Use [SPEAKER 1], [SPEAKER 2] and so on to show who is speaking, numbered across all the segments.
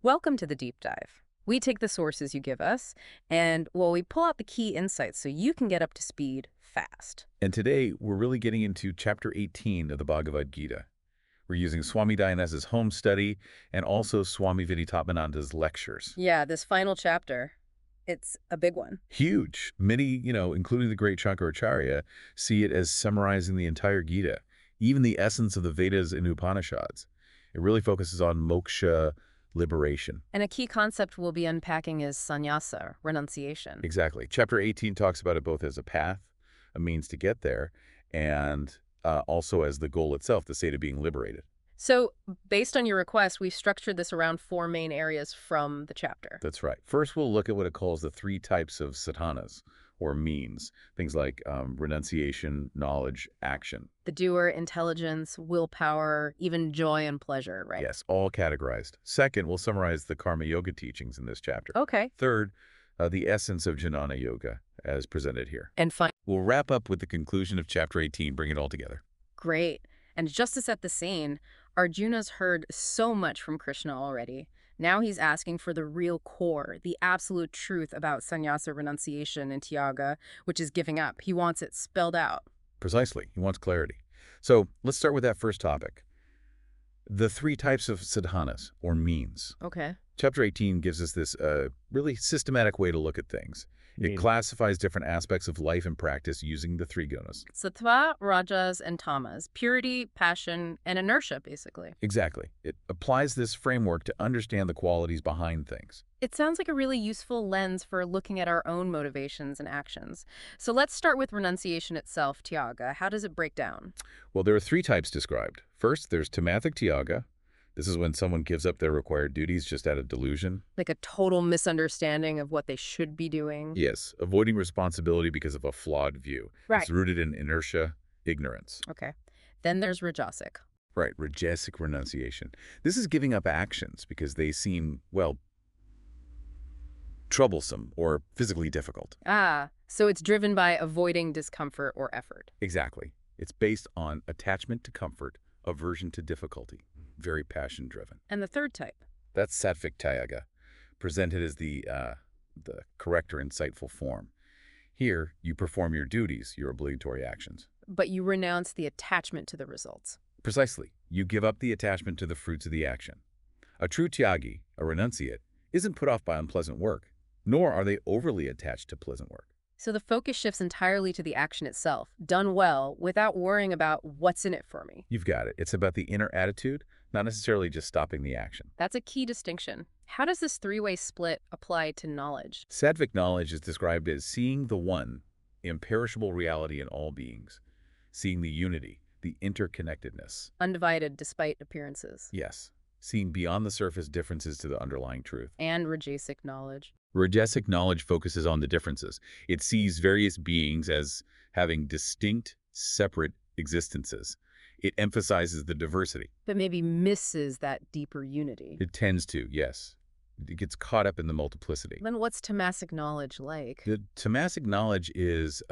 [SPEAKER 1] Welcome to the deep dive. We take the sources you give us and, well, we pull out the key insights so you can get up to speed fast.
[SPEAKER 2] And today, we're really getting into Chapter 18 of the Bhagavad Gita. We're using Swami Dayananda's home study and also Swami Viditapananda's lectures.
[SPEAKER 1] Yeah, this final chapter, it's a big one.
[SPEAKER 2] Huge. Many, including the great Shankaracharya, see it as summarizing the entire Gita, even the essence of the Vedas and Upanishads. It really focuses on moksha, liberation.
[SPEAKER 1] And a key concept we'll be unpacking is sannyasa, renunciation.
[SPEAKER 2] Exactly. Chapter 18 talks about it both as a path, a means to get there, and also as the goal itself, the state of being liberated.
[SPEAKER 1] So, based on your request, we've structured this around four main areas from the chapter.
[SPEAKER 2] That's right. First, we'll look at what it calls the three types of sadhanas, or means. Things like renunciation, knowledge, action.
[SPEAKER 1] The doer, intelligence, willpower, even joy and pleasure, right?
[SPEAKER 2] Yes, all categorized. Second, we'll summarize the karma yoga teachings in this chapter.
[SPEAKER 1] Okay.
[SPEAKER 2] Third, the essence of jnana yoga, as presented here.
[SPEAKER 1] And
[SPEAKER 2] We'll wrap up with the conclusion of Chapter 18, bring it all together.
[SPEAKER 1] great. And just to set the scene, Arjuna's heard so much from Krishna already. Now he's asking for the real core, the absolute truth about sannyasa, renunciation, and tyaga, which is giving up. He wants it spelled out.
[SPEAKER 2] Precisely. He wants clarity. So let's start with that first topic. The three types of sadhanas, or means.
[SPEAKER 1] Okay.
[SPEAKER 2] Chapter 18 gives us this really systematic way to look at things. It classifies different aspects of life and practice using the three gunas.
[SPEAKER 1] Sattva, rajas, and tamas. Purity, passion, and inertia, basically.
[SPEAKER 2] Exactly. It applies this framework to understand the qualities behind things.
[SPEAKER 1] It sounds like a really useful lens for looking at our own motivations and actions. So let's start with renunciation itself, tyaga. How does it break down?
[SPEAKER 2] Well, there are three types described. First, there's tamathic tyaga. This is when someone gives up their required duties just out of delusion.
[SPEAKER 1] Like a total misunderstanding of what they should be doing.
[SPEAKER 2] Yes, avoiding responsibility because of a flawed view.
[SPEAKER 1] Right.
[SPEAKER 2] It's rooted in inertia, ignorance.
[SPEAKER 1] Okay. Then there's rajasic.
[SPEAKER 2] Right, rajasic renunciation. This is giving up actions because they seem, well, troublesome or physically difficult.
[SPEAKER 1] Ah, so it's driven by avoiding discomfort or effort.
[SPEAKER 2] Exactly. It's based on attachment to comfort, aversion to difficulty. Very passion-driven.
[SPEAKER 1] And the third type?
[SPEAKER 2] That's sattvic tyaga, presented as the correct or insightful form. Here, you perform your duties, your obligatory actions.
[SPEAKER 1] But you renounce the attachment to the results.
[SPEAKER 2] Precisely. You give up the attachment to the fruits of the action. A true tyagi, a renunciate, isn't put off by unpleasant work, nor are they overly attached to pleasant work.
[SPEAKER 1] So the focus shifts entirely to the action itself, done well, without worrying about what's in it for me.
[SPEAKER 2] You've got it. It's about the inner attitude, not necessarily just stopping the action.
[SPEAKER 1] That's a key distinction. How does this three-way split apply to knowledge?
[SPEAKER 2] Sattvic knowledge is described as seeing the one, imperishable reality in all beings, seeing the unity, the interconnectedness.
[SPEAKER 1] Undivided despite appearances.
[SPEAKER 2] Yes, seeing beyond the surface differences to the underlying truth.
[SPEAKER 1] And rajasic knowledge.
[SPEAKER 2] Rajasic knowledge focuses on the differences. It sees various beings as having distinct, separate existences. It emphasizes the diversity.
[SPEAKER 1] But maybe misses that deeper unity.
[SPEAKER 2] It tends to, yes. It gets caught up in the multiplicity.
[SPEAKER 1] Then what's tamasic knowledge like?
[SPEAKER 2] The tamasic knowledge is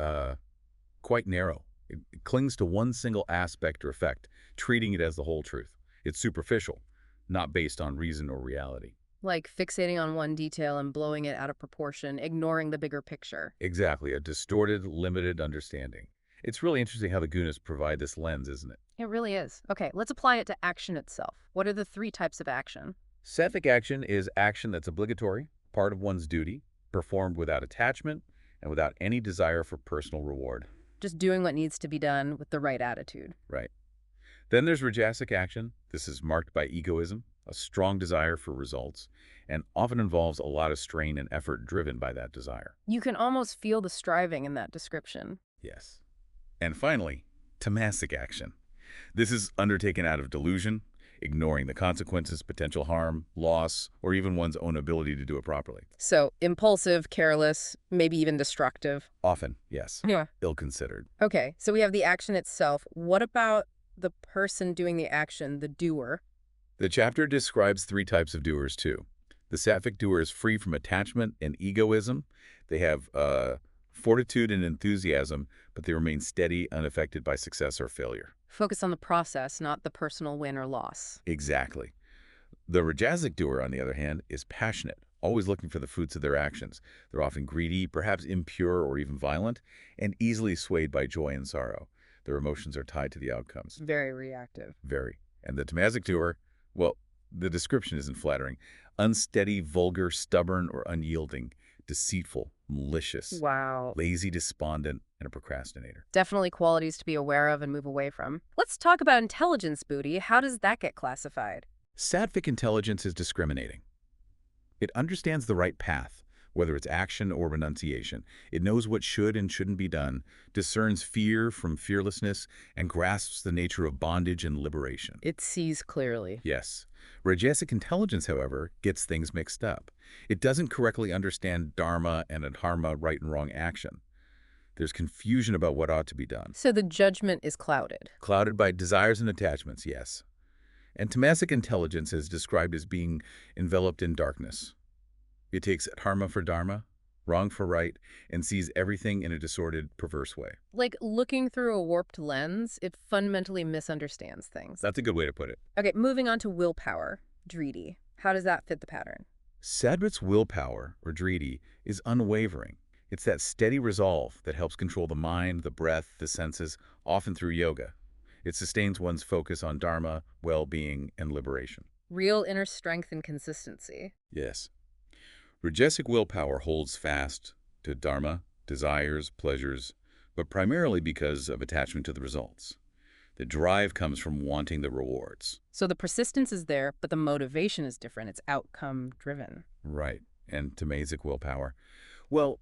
[SPEAKER 2] quite narrow. It clings to one single aspect or effect, treating it as the whole truth. It's superficial, not based on reason or reality.
[SPEAKER 1] Like fixating on one detail and blowing it out of proportion, ignoring the bigger picture.
[SPEAKER 2] Exactly, a distorted, limited understanding. It's really interesting how the gunas provide this lens, isn't it?
[SPEAKER 1] It really is. Okay, let's apply it to action itself. What are the three types of action?
[SPEAKER 2] Sattvic action is action that's obligatory, part of one's duty, performed without attachment and without any desire for personal reward.
[SPEAKER 1] Just doing what needs to be done with the right attitude.
[SPEAKER 2] Right. Then there's rajasic action. This is marked by egoism, a strong desire for results, and often involves a lot of strain and effort driven by that desire.
[SPEAKER 1] You can almost feel the striving in that description.
[SPEAKER 2] Yes. And finally, tamasic action. This is undertaken out of delusion, ignoring the consequences, potential harm, loss, or even one's own ability to do it properly.
[SPEAKER 1] So impulsive, careless, maybe even destructive.
[SPEAKER 2] Often, yes.
[SPEAKER 1] Yeah.
[SPEAKER 2] Ill-considered.
[SPEAKER 1] Okay, so we have the action itself. What about the person doing the action, the doer?
[SPEAKER 2] The chapter describes three types of doers, too. The sattvic doer is free from attachment and egoism. They have fortitude and enthusiasm, but they remain steady, unaffected by success or failure.
[SPEAKER 1] Focus on the process, not the personal win or loss.
[SPEAKER 2] Exactly. The Rajasic doer, on the other hand, is passionate, always looking for the fruits of their actions. They're often greedy, perhaps impure or even violent, and easily swayed by joy and sorrow. Their emotions are tied to the outcomes.
[SPEAKER 1] Very reactive.
[SPEAKER 2] Very. And the Tamasic doer, well, the description isn't flattering. Unsteady, vulgar, stubborn, or unyielding, deceitful, malicious,
[SPEAKER 1] Wow.
[SPEAKER 2] lazy, despondent, and a procrastinator.
[SPEAKER 1] Definitely qualities to be aware of and move away from. Let's talk about intelligence, Booty. How does that get classified?
[SPEAKER 2] Sattvic intelligence is discriminating. It understands the right path, whether it's action or renunciation. It knows what should and shouldn't be done, discerns fear from fearlessness, and grasps the nature of bondage and liberation.
[SPEAKER 1] It sees clearly.
[SPEAKER 2] Yes. Rajasic intelligence, however, gets things mixed up. It doesn't correctly understand dharma and dharma, right and wrong action. There's confusion about what ought to be done.
[SPEAKER 1] So the judgment is clouded.
[SPEAKER 2] Clouded by desires and attachments, yes. And Tamasic intelligence is described as being enveloped in darkness. It takes dharma for dharma, wrong for right, and sees everything in a disordered, perverse way.
[SPEAKER 1] Like looking through a warped lens, it fundamentally misunderstands things.
[SPEAKER 2] That's a good way to put it.
[SPEAKER 1] Okay, moving on to willpower, Dridi. How does that fit the pattern?
[SPEAKER 2] Sadhvit's willpower, or driti, is unwavering. It's that steady resolve that helps control the mind, the breath, the senses, often through yoga. It sustains one's focus on dharma, well-being, and liberation.
[SPEAKER 1] Real inner strength and consistency.
[SPEAKER 2] Yes. Rajasic willpower holds fast to dharma, desires, pleasures, but primarily because of attachment to the results. The drive comes from wanting the rewards.
[SPEAKER 1] So the persistence is there, but the motivation is different. It's outcome-driven.
[SPEAKER 2] Right. And Tamasic willpower, well,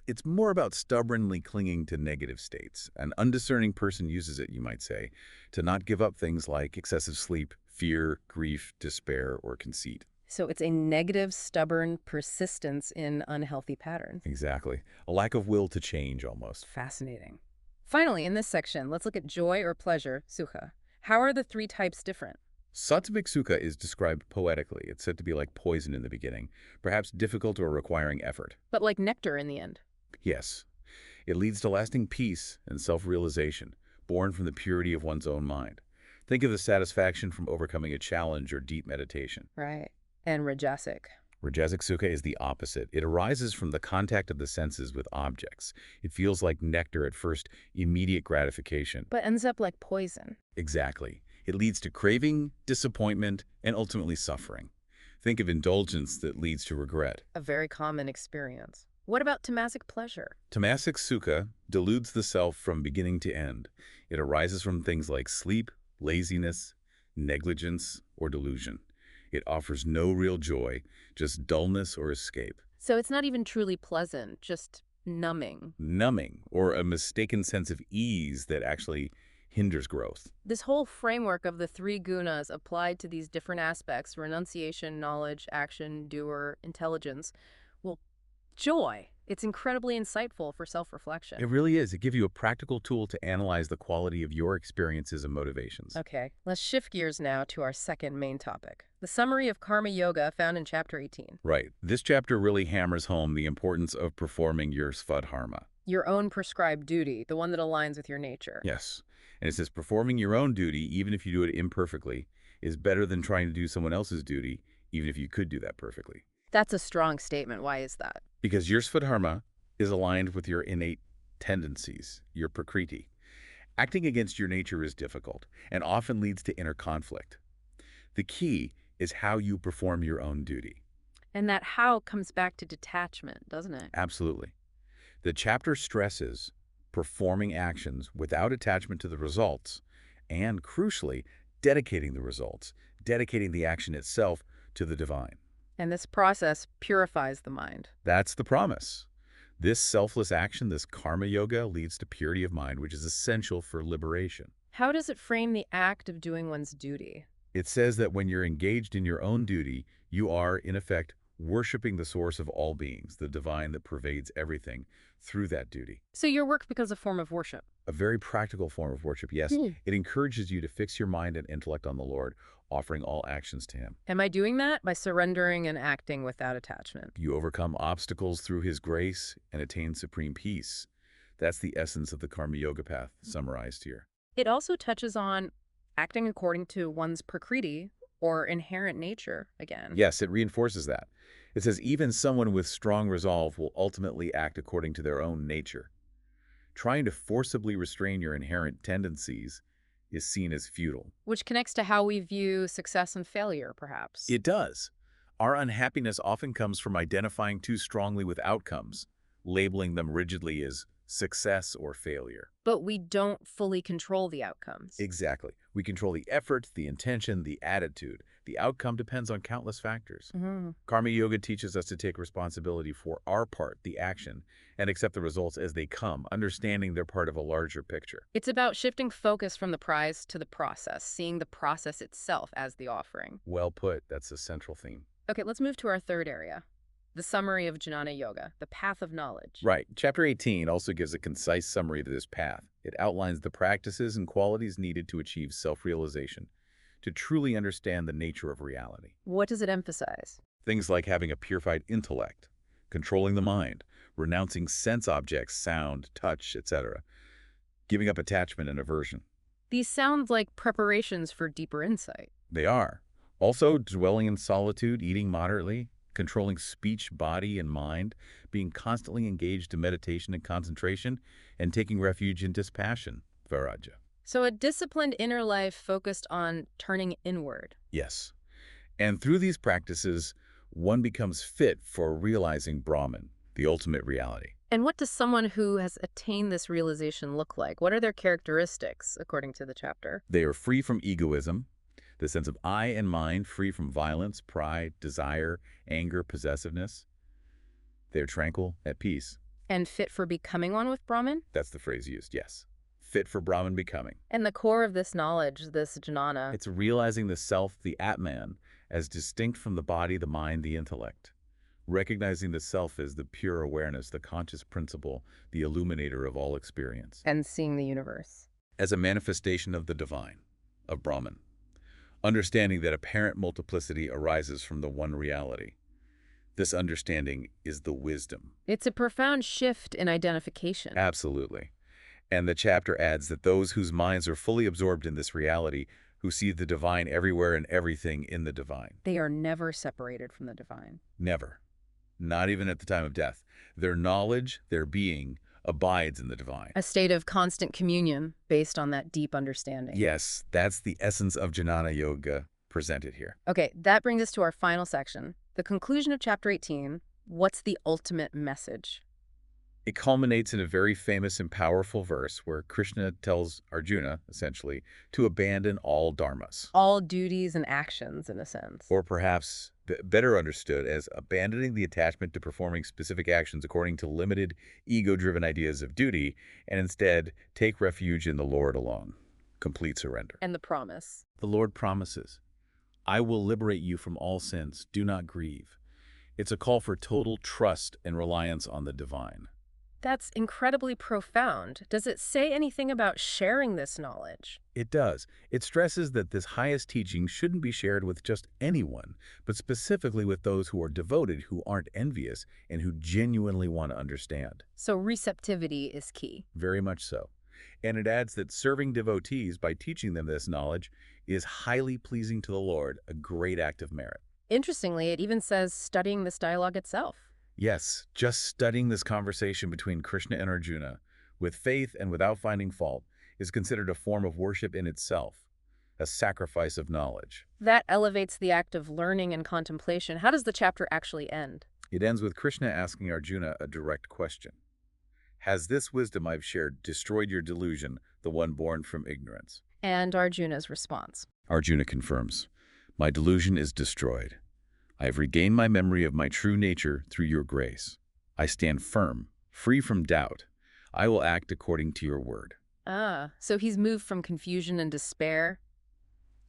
[SPEAKER 2] it's more about stubbornly clinging to negative states. An undiscerning person uses it, you might say, to not give up things like excessive sleep, fear, grief, despair, or conceit.
[SPEAKER 1] So it's a negative, stubborn persistence in unhealthy patterns.
[SPEAKER 2] Exactly. A lack of will to change, almost.
[SPEAKER 1] Fascinating. Finally, in this section, let's look at joy or pleasure, sukha. How are the three types different?
[SPEAKER 2] Sattvic sukha is described poetically. It's said to be like poison in the beginning, perhaps difficult or requiring effort.
[SPEAKER 1] But like nectar in the end.
[SPEAKER 2] Yes. It leads to lasting peace and self-realization, born from the purity of one's own mind. Think of the satisfaction from overcoming a challenge or deep meditation.
[SPEAKER 1] Right. And rajasic.
[SPEAKER 2] Rajasic sukha is the opposite. It arises from the contact of the senses with objects. It feels like nectar at first, immediate gratification.
[SPEAKER 1] But ends up like poison.
[SPEAKER 2] Exactly. It leads to craving, disappointment, and ultimately suffering. Think of indulgence that leads to regret.
[SPEAKER 1] A very common experience. What about tamasic pleasure?
[SPEAKER 2] Tamasic sukha deludes the self from beginning to end. It arises from things like sleep, laziness, negligence, or delusion. It offers no real joy, just dullness or escape.
[SPEAKER 1] So it's not even truly pleasant, just numbing.
[SPEAKER 2] Numbing, or a mistaken sense of ease that actually hinders growth.
[SPEAKER 1] This whole framework of the three gunas applied to these different aspects, renunciation, knowledge, action, doer, intelligence, well, joy. It's incredibly insightful for self-reflection.
[SPEAKER 2] It really is. It gives you a practical tool to analyze the quality of your experiences and motivations.
[SPEAKER 1] Okay, let's shift gears now to our second main topic, the summary of karma yoga found in chapter 18.
[SPEAKER 2] Right. This chapter really hammers home the importance of performing your svadharma.
[SPEAKER 1] Your own prescribed duty, the one that aligns with your nature.
[SPEAKER 2] Yes. And it says performing your own duty, even if you do it imperfectly, is better than trying to do someone else's duty, even if you could do that perfectly.
[SPEAKER 1] That's a strong statement. Why is that?
[SPEAKER 2] Because your svadharma is aligned with your innate tendencies, your prakriti. Acting against your nature is difficult and often leads to inner conflict. The key is how you perform your own duty.
[SPEAKER 1] And that how comes back to detachment, doesn't it?
[SPEAKER 2] Absolutely. The chapter stresses performing actions without attachment to the results and, crucially, dedicating the results, dedicating the action itself to the divine.
[SPEAKER 1] And this process purifies the mind.
[SPEAKER 2] That's the promise. This selfless action, this karma yoga, leads to purity of mind, which is essential for liberation.
[SPEAKER 1] How does it frame the act of doing one's duty?
[SPEAKER 2] It says that when you're engaged in your own duty, you are, in effect, worshiping the source of all beings, the divine that pervades everything, through that duty.
[SPEAKER 1] So your work becomes a form of worship.
[SPEAKER 2] A very practical form of worship, yes. It encourages you to fix your mind and intellect on the Lord, offering all actions to Him.
[SPEAKER 1] Am I doing that? By surrendering and acting without attachment.
[SPEAKER 2] You overcome obstacles through His grace and attain supreme peace. That's the essence of the karma yoga path, summarized here.
[SPEAKER 1] It also touches on acting according to one's prakriti, or inherent nature again.
[SPEAKER 2] Yes, it reinforces that. It says even someone with strong resolve will ultimately act according to their own nature. Trying to forcibly restrain your inherent tendencies is seen as futile.
[SPEAKER 1] Which connects to how we view success and failure, perhaps.
[SPEAKER 2] It does. Our unhappiness often comes from identifying too strongly with outcomes, labeling them rigidly as success or failure.
[SPEAKER 1] But we don't fully control the outcomes.
[SPEAKER 2] Exactly. We control the effort, the intention, the attitude. The outcome depends on countless factors.
[SPEAKER 1] Mhm.
[SPEAKER 2] Karma Yoga teaches us to take responsibility for our part, the action, and accept the results as they come, understanding they're part of a larger picture.
[SPEAKER 1] It's about shifting focus from the prize to the process, seeing the process itself as the offering.
[SPEAKER 2] Well put. That's a central theme.
[SPEAKER 1] Okay, let's move to our third area, the summary of Jnana Yoga, the path of knowledge.
[SPEAKER 2] Right. Chapter 18 also gives a concise summary of this path. It outlines the practices and qualities needed to achieve self-realization, to truly understand the nature of reality.
[SPEAKER 1] What does it emphasize?
[SPEAKER 2] Things like having a purified intellect, controlling the mind, renouncing sense objects, sound, touch, etc., giving up attachment and aversion.
[SPEAKER 1] These sound like preparations for deeper insight.
[SPEAKER 2] They are. Also, dwelling in solitude, eating moderately, controlling speech, body, and mind, being constantly engaged in meditation and concentration, and taking refuge in dispassion, Viraja.
[SPEAKER 1] So a disciplined inner life focused on turning inward.
[SPEAKER 2] Yes. And through these practices, one becomes fit for realizing Brahman, the ultimate reality.
[SPEAKER 1] And what does someone who has attained this realization look like? What are their characteristics, according to the chapter?
[SPEAKER 2] They are free from egoism, the sense of I and mine, free from violence, pride, desire, anger, possessiveness. They are tranquil, at peace.
[SPEAKER 1] And fit for becoming one with Brahman?
[SPEAKER 2] That's the phrase used, yes. Fit for Brahman becoming.
[SPEAKER 1] And the core of this knowledge, this jnana,
[SPEAKER 2] It's realizing the self, the Atman, as distinct from the body, the mind, the intellect. Recognizing the self as the pure awareness, the conscious principle, the illuminator of all experience.
[SPEAKER 1] and seeing the universe.
[SPEAKER 2] As a manifestation of the divine, of Brahman. Understanding that apparent multiplicity arises from the one reality. This understanding is the wisdom.
[SPEAKER 1] It's a profound shift in identification.
[SPEAKER 2] Absolutely. And the chapter adds that those whose minds are fully absorbed in this reality, who see the divine everywhere and everything in the divine.
[SPEAKER 1] They are never separated from the divine.
[SPEAKER 2] Never. Not even at the time of death. Their knowledge, their being, abides in the divine.
[SPEAKER 1] A state of constant communion based on that deep understanding.
[SPEAKER 2] Yes, that's the essence of Jnana Yoga presented here.
[SPEAKER 1] Okay, that brings us to our final section. The conclusion of chapter 18, what's the ultimate message?
[SPEAKER 2] It culminates in a very famous and powerful verse where Krishna tells Arjuna, essentially, to abandon all dharmas.
[SPEAKER 1] All duties and actions, in a sense.
[SPEAKER 2] Or perhaps better understood as abandoning the attachment to performing specific actions according to limited, ego-driven ideas of duty, and instead take refuge in the Lord alone. Complete surrender.
[SPEAKER 1] And the promise.
[SPEAKER 2] The Lord promises, I will liberate you from all sins. Do not grieve. It's a call for total trust and reliance on the divine.
[SPEAKER 1] That's incredibly profound. Does it say anything about sharing this knowledge?
[SPEAKER 2] It does. It stresses that this highest teaching shouldn't be shared with just anyone, but specifically with those who are devoted, who aren't envious, and who genuinely want to understand.
[SPEAKER 1] So receptivity is key.
[SPEAKER 2] Very much so. And it adds that serving devotees by teaching them this knowledge is highly pleasing to the Lord, a great act of merit.
[SPEAKER 1] Interestingly, it even says studying this dialogue itself.
[SPEAKER 2] Yes, just studying this conversation between Krishna and Arjuna, with faith and without finding fault, is considered a form of worship in itself, a sacrifice of knowledge.
[SPEAKER 1] That elevates the act of learning and contemplation. How does the chapter actually end?
[SPEAKER 2] It ends with Krishna asking Arjuna a direct question. Has this wisdom I've shared destroyed your delusion, the one born from ignorance?
[SPEAKER 1] And Arjuna's response.
[SPEAKER 2] Arjuna confirms, my delusion is destroyed. I have regained my memory of my true nature through your grace. I stand firm, free from doubt. I will act according to your word.
[SPEAKER 1] Ah, so he's moved from confusion and despair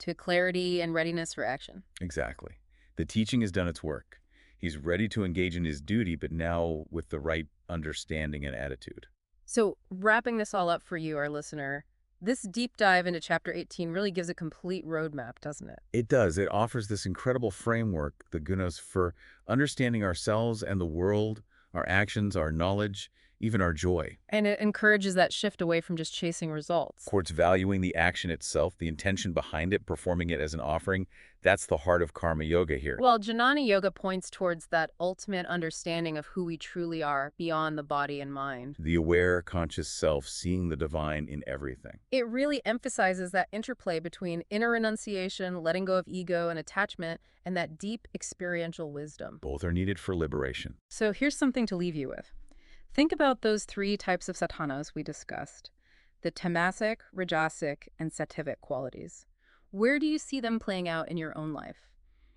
[SPEAKER 1] to clarity and readiness for action.
[SPEAKER 2] Exactly. The teaching has done its work. He's ready to engage in his duty, but now with the right understanding and attitude.
[SPEAKER 1] So wrapping this all up for you, our listener, this deep dive into chapter 18 really gives a complete roadmap, doesn't it?
[SPEAKER 2] It does. It offers this incredible framework, the gunas, for understanding ourselves and the world, our actions, our knowledge, even our joy.
[SPEAKER 1] And it encourages that shift away from just chasing results.
[SPEAKER 2] Courts valuing the action itself, the intention behind it, performing it as an offering, that's the heart of karma yoga here.
[SPEAKER 1] Well, Jnana Yoga points towards that ultimate understanding of who we truly are beyond the body and mind.
[SPEAKER 2] The aware, conscious self seeing the divine in everything.
[SPEAKER 1] It really emphasizes that interplay between inner renunciation, letting go of ego and attachment, and that deep experiential wisdom.
[SPEAKER 2] Both are needed for liberation.
[SPEAKER 1] So here's something to leave you with. Think about those three types of sadhanas we discussed, the tamasic, rajasic, and sattvic qualities. Where do you see them playing out in your own life?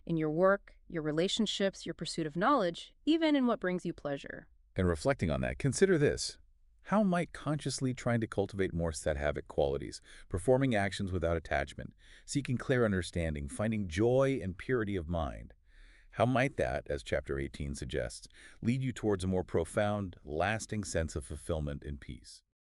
[SPEAKER 1] In your work, your relationships, your pursuit of knowledge, even in what brings you pleasure?
[SPEAKER 2] And reflecting on that, consider this. How might consciously trying to cultivate more sattvic qualities, performing actions without attachment, seeking clear understanding, finding joy and purity of mind, how might that, as Chapter 18 suggests, lead you towards a more profound, lasting sense of fulfillment and peace?